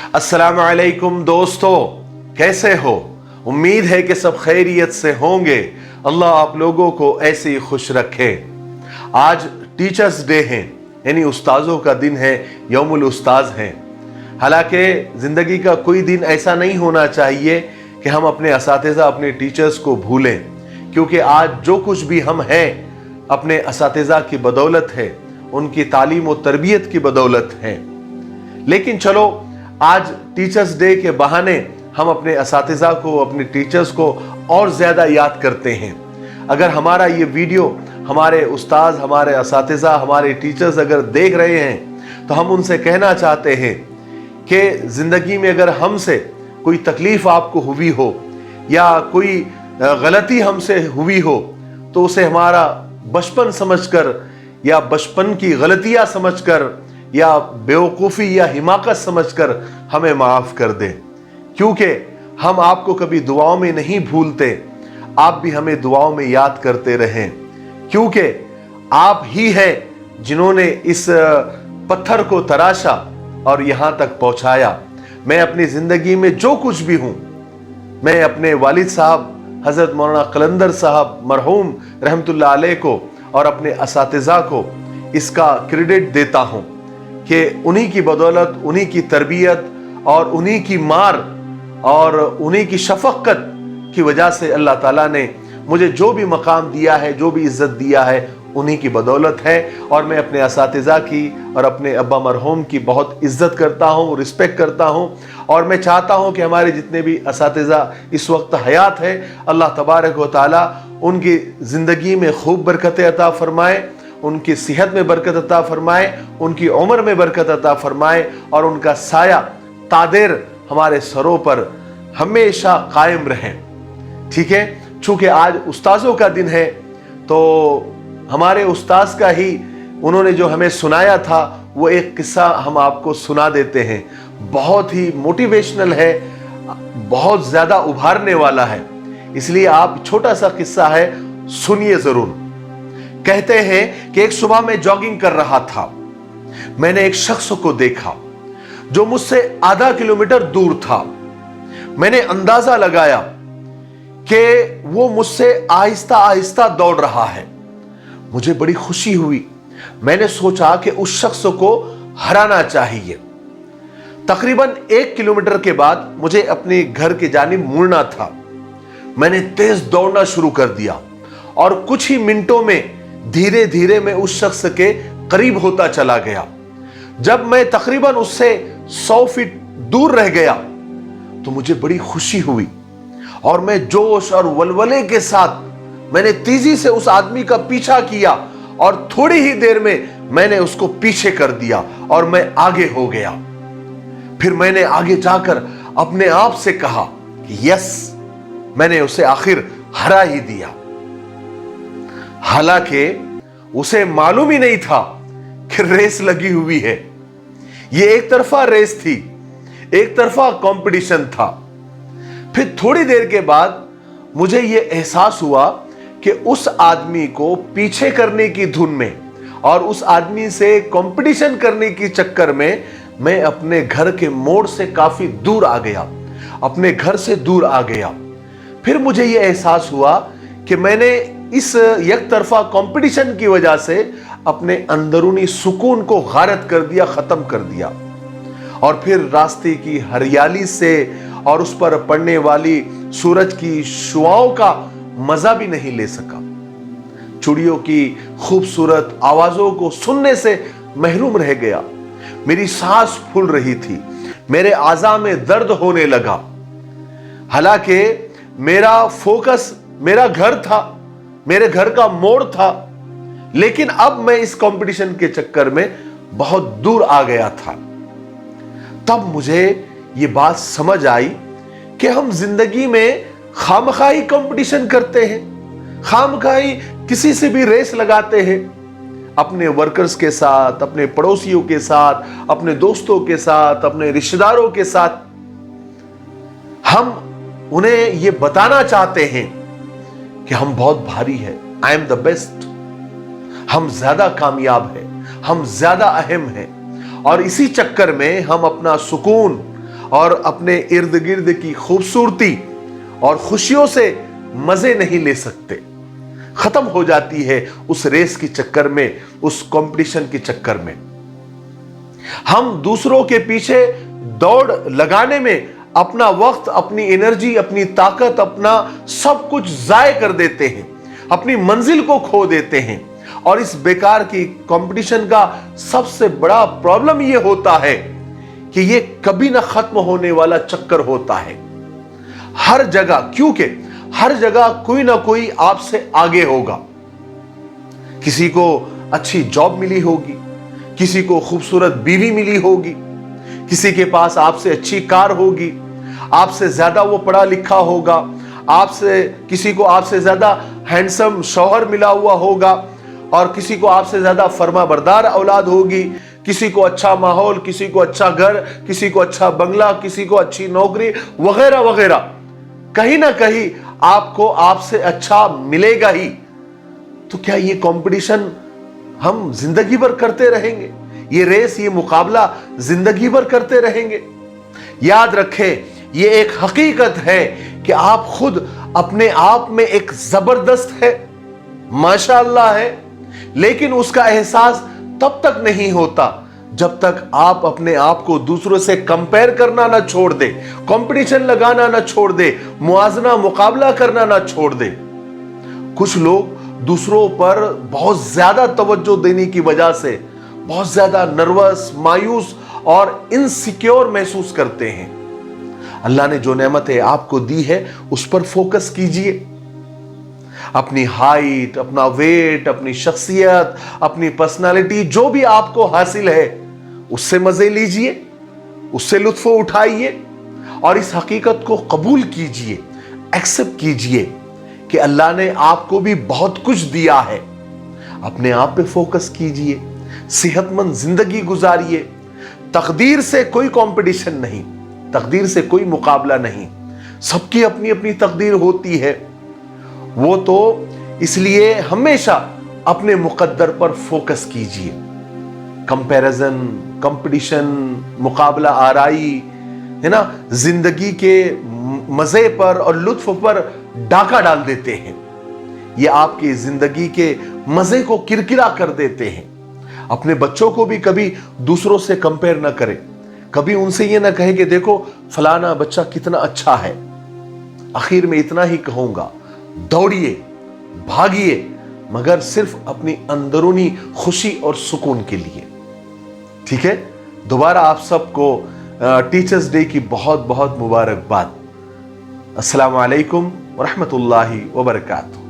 अस्सलामु अलैकुम दोस्तों, कैसे हो? उम्मीद है कि सब खैरियत से होंगे। अल्लाह आप लोगों को ऐसे ही खुश रखे। आज टीचर्स डे है, यानी उस्ताजों का दिन है, यौमुल उस्ताज है। हालांकि जिंदगी का कोई दिन ऐसा नहीं होना चाहिए कि हम अपने असातिज़ा, अपने टीचर्स को भूलें, क्योंकि आज जो कुछ भी हम हैं अपने असातिज़ा की बदौलत है, उनकी तालीम और तरबियत की बदौलत है। लेकिन चलो, आज टीचर्स डे के बहाने हम अपने असातिज़ा को, अपने टीचर्स को और ज़्यादा याद करते हैं। अगर हमारा ये वीडियो हमारे उस्ताद, हमारे असातिज़ा, हमारे टीचर्स अगर देख रहे हैं तो हम उनसे कहना चाहते हैं कि ज़िंदगी में अगर हमसे कोई तकलीफ़ आपको हुई हो या कोई गलती हमसे हुई हो तो उसे हमारा बचपन समझकर या बचपन की गलतियां समझकर या बेवकूफ़ी या हिमाकत समझकर हमें माफ़ कर दें, क्योंकि हम आपको कभी दुआओं में नहीं भूलते। आप भी हमें दुआओं में याद करते रहें, क्योंकि आप ही हैं जिन्होंने इस पत्थर को तराशा और यहाँ तक पहुँचाया। मैं अपनी ज़िंदगी में जो कुछ भी हूँ, मैं अपने वालिद साहब हज़रत मौलाना कलंदर साहब मरहूम रहमतुल्लाह अलैह को और अपने असातिज़ा को इसका क्रेडिट देता हूँ कि उन्हीं की बदौलत, उन्हीं की तरबियत और उन्हीं की मार और उन्हीं की शफक़त की वजह से अल्लाह ताला ने मुझे जो भी मकाम दिया है, जो भी इज़्ज़त दिया है, उन्हीं की बदौलत है। और मैं अपने असातिज़ा की और अपने अब्बा मरहूम की बहुत इज़्ज़त करता हूँ, रिस्पेक्ट करता हूँ। और मैं चाहता हूँ कि हमारे जितने भी असातिज़ा इस वक्त हयात है, अल्लाह तबारक व तआला उनकी ज़िंदगी में खूब बरकतें अता फरमाए, उनकी सेहत में बरकत अता फरमाए, उनकी उम्र में बरकत अता फरमाए और उनका साया तादेर हमारे सरों पर हमेशा कायम रहे। ठीक है, चूंकि आज उस्ताज़ों का दिन है तो हमारे उस्ताद का ही उन्होंने जो हमें सुनाया था वो एक किस्सा हम आपको सुना देते हैं। बहुत ही मोटिवेशनल है, बहुत ज़्यादा उभारने वाला है, इसलिए आप छोटा सा किस्सा है, सुनिए ज़रूर। कहते हैं कि एक सुबह में जॉगिंग कर रहा था, मैंने एक शख्स को देखा जो मुझसे आधा किलोमीटर दूर था। मैंने अंदाजा लगाया कि वो मुझसे आहिस्ता आहिस्ता दौड़ रहा है। मुझे बड़ी खुशी हुई। मैंने सोचा कि उस शख्स को हराना चाहिए। तकरीबन 1 किलोमीटर के बाद मुझे अपने घर की जानिब मुड़ना था। मैंने तेज दौड़ना शुरू कर दिया और कुछ ही मिनटों में धीरे धीरे मैं उस शख्स के करीब होता चला गया। जब मैं तकरीबन उससे 100 फीट दूर रह गया तो मुझे बड़ी खुशी हुई और मैं जोश और वलवले के साथ मैंने तेजी से उस आदमी का पीछा किया और थोड़ी ही देर में मैंने उसको पीछे कर दिया और मैं आगे हो गया। फिर मैंने आगे जाकर अपने आप से कहा कि यस, मैंने उसे आखिर हरा ही दिया। हालांकि उसे मालूम ही नहीं था कि रेस लगी हुई है। यह एक तरफा रेस थी, एक तरफा कंपटीशन था। फिर थोड़ी देर के बाद मुझे यह एहसास हुआ कि उस आदमी को पीछे करने की धुन में और उस आदमी से कंपटीशन करने की चक्कर में मैं अपने घर के मोड़ से काफी दूर आ गया, अपने घर से दूर आ गया। फिर मुझे यह एहसास हुआ कि मैंने इस एक तरफा कंपटीशन की वजह से अपने अंदरूनी सुकून को गारत कर दिया, खत्म कर दिया। और फिर रास्ते की हरियाली से और उस पर पड़ने वाली सूरज की शुआओं का मजा भी नहीं ले सका। चिड़ियों की खूबसूरत आवाजों को सुनने से महरूम रह गया। मेरी सांस फूल रही थी, मेरे आज़ा में दर्द होने लगा। हालांकि मेरा फोकस मेरा घर था, मेरे घर का मोड़ था, लेकिन अब मैं इस कंपटीशन के चक्कर में बहुत दूर आ गया था। तब मुझे ये बात समझ आई कि हम जिंदगी में खामखाई कंपटीशन करते हैं, खामखाई किसी से भी रेस लगाते हैं, अपने वर्कर्स के साथ, अपने पड़ोसियों के साथ, अपने दोस्तों के साथ, अपने रिश्तेदारों के साथ। हम उन्हें यह बताना चाहते हैं कि हम बहुत भारी है, आई एम द बेस्ट, हम ज्यादा कामयाब हैं, हम ज्यादा अहम हैं। और इसी चक्कर में हम अपना सुकून, और अपने इर्द गिर्द की खूबसूरती और खुशियों से मजे नहीं ले सकते। खत्म हो जाती है उस रेस के चक्कर में, उस कंपटीशन के चक्कर में। हम दूसरों के पीछे दौड़ लगाने में अपना वक्त, अपनी एनर्जी, अपनी ताकत, अपना सब कुछ जाय कर देते हैं, अपनी मंजिल को खो देते हैं। और इस बेकार की कंपटीशन का सबसे बड़ा प्रॉब्लम यह होता है कि ये कभी ना खत्म होने वाला चक्कर होता है। हर जगह, क्योंकि हर जगह कोई ना कोई आपसे आगे होगा। किसी को अच्छी जॉब मिली होगी, किसी को खूबसूरत बीवी मिली होगी, किसी के पास आपसे अच्छी कार होगी, आपसे ज्यादा वो पढ़ा लिखा होगा, किसी को आपसे ज्यादा हैंडसम शौहर मिला हुआ होगा, और किसी को आपसे ज्यादा फर्मा बरदार औलाद होगी, किसी को अच्छा माहौल, किसी को अच्छा घर, किसी को अच्छा बंगला, किसी को अच्छी नौकरी वगैरह वगैरह। कहीं ना कहीं आपको आपसे अच्छा मिलेगा ही। तो क्या ये कंपटीशन हम जिंदगी भर करते रहेंगे? ये रेस, ये मुकाबला जिंदगी भर करते रहेंगे? याद रखें, ये एक हकीकत है कि आप खुद अपने आप में एक जबरदस्त है, माशाअल्लाह है, लेकिन उसका एहसास तब तक नहीं होता जब तक आप अपने आप को दूसरों से कंपेयर करना ना छोड़ दे, कंपटीशन लगाना ना छोड़ दे, मुआजना मुकाबला करना ना छोड़ दे। कुछ लोग दूसरों पर बहुत ज्यादा तवज्जो देने की वजह से बहुत ज्यादा नर्वस, मायूस और इनसिक्योर महसूस करते हैं। अल्लाह ने जो नेमतें आपको दी है उस पर फोकस कीजिए। अपनी हाइट, अपना वेट, अपनी शख्सियत, अपनी पर्सनालिटी, जो भी आपको हासिल है उससे मजे लीजिए, उससे लुत्फ उठाइए और इस हकीकत को कबूल कीजिए, एक्सेप्ट कीजिए कि अल्लाह ने आपको भी बहुत कुछ दिया है। अपने आप पे फोकस कीजिए, सेहतमंद जिंदगी गुजारिए। तकदीर से कोई कंपटीशन नहीं, तकदीर से कोई मुकाबला नहीं। सबकी अपनी अपनी तकदीर होती है। वो तो इसलिए हमेशा अपने मुकद्दर पर फोकस कीजिए। कंपैरिजन, कंपटीशन, मुकाबला आराई, है ना, जिंदगी के मजे पर और लुत्फ पर डाका डाल देते हैं। ये आपकी जिंदगी के मजे को किरकिरा कर देते हैं। अपने बच्चों को भी कभी दूसरों से कंपेयर ना करें। कभी उनसे ये ना कहें कि देखो फलाना बच्चा कितना अच्छा है। आखिर में इतना ही कहूंगा, दौड़िए, भागिए, मगर सिर्फ अपनी अंदरूनी खुशी और सुकून के लिए। ठीक है? दोबारा आप सबको टीचर्स डे की बहुत बहुत मुबारकबाद। अस्सलाम वालेकुम व रहमतुल्लाहि व बरकातहू।